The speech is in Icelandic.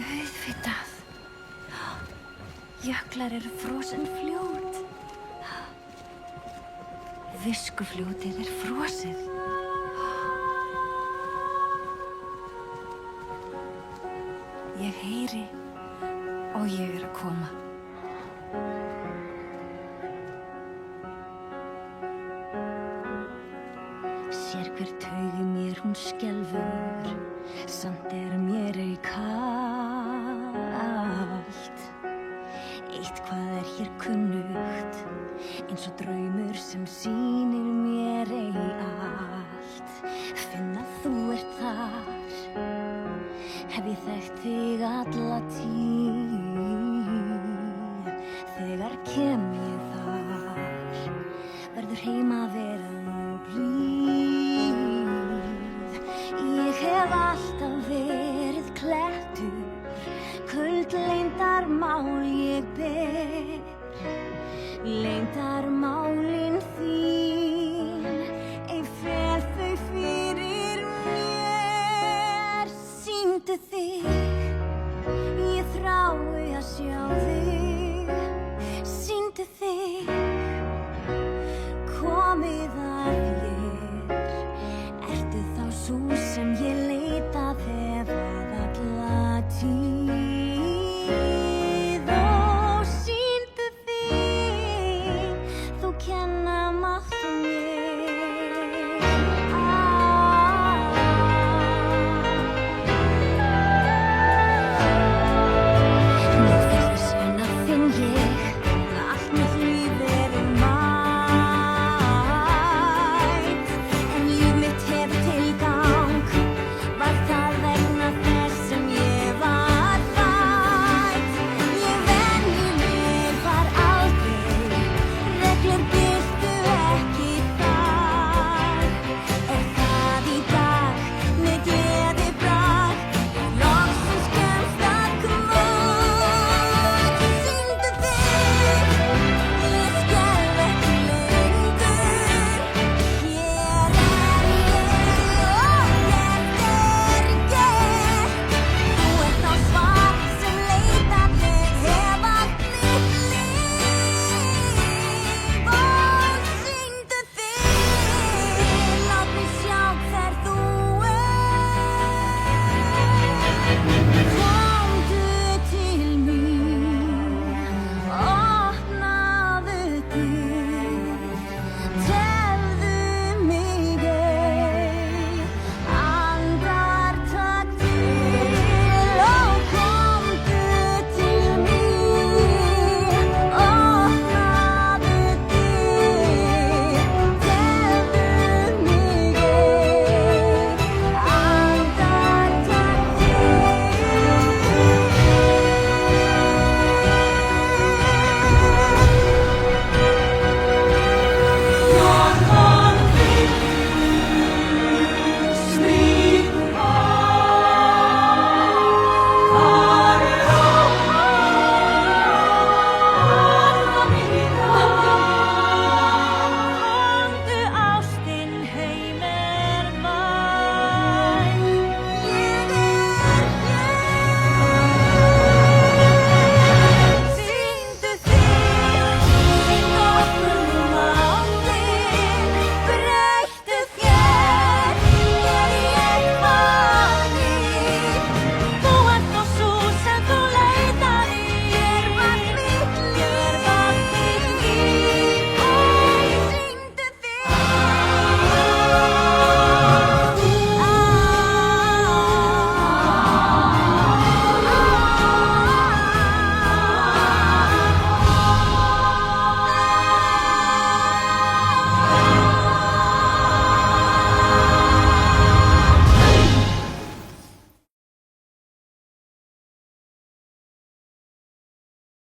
Auðvitað. Jöklar eru frosin fljót. Viskufljótið frosið. Ég heyri og ég að koma. Sér hver taug í mér hún skelfur, samt mér ei kalt. Eitthvað hér kunnugt, eins og draumur sem sýnir mér ei allt. Finn að þú ert þar, hef ég þekkt þig alla tíð. Þegar kem ég þar, verður heima að vera nú blíð. Ég hef alltaf verið klettur, köld leyndarmál ég ber. Leyndarmálin þín, ei fel þau fyrir mér. Sýndu þig, ég þrái að sjá þig. Sýndu þig, komið að þér. Ertu þá sú sem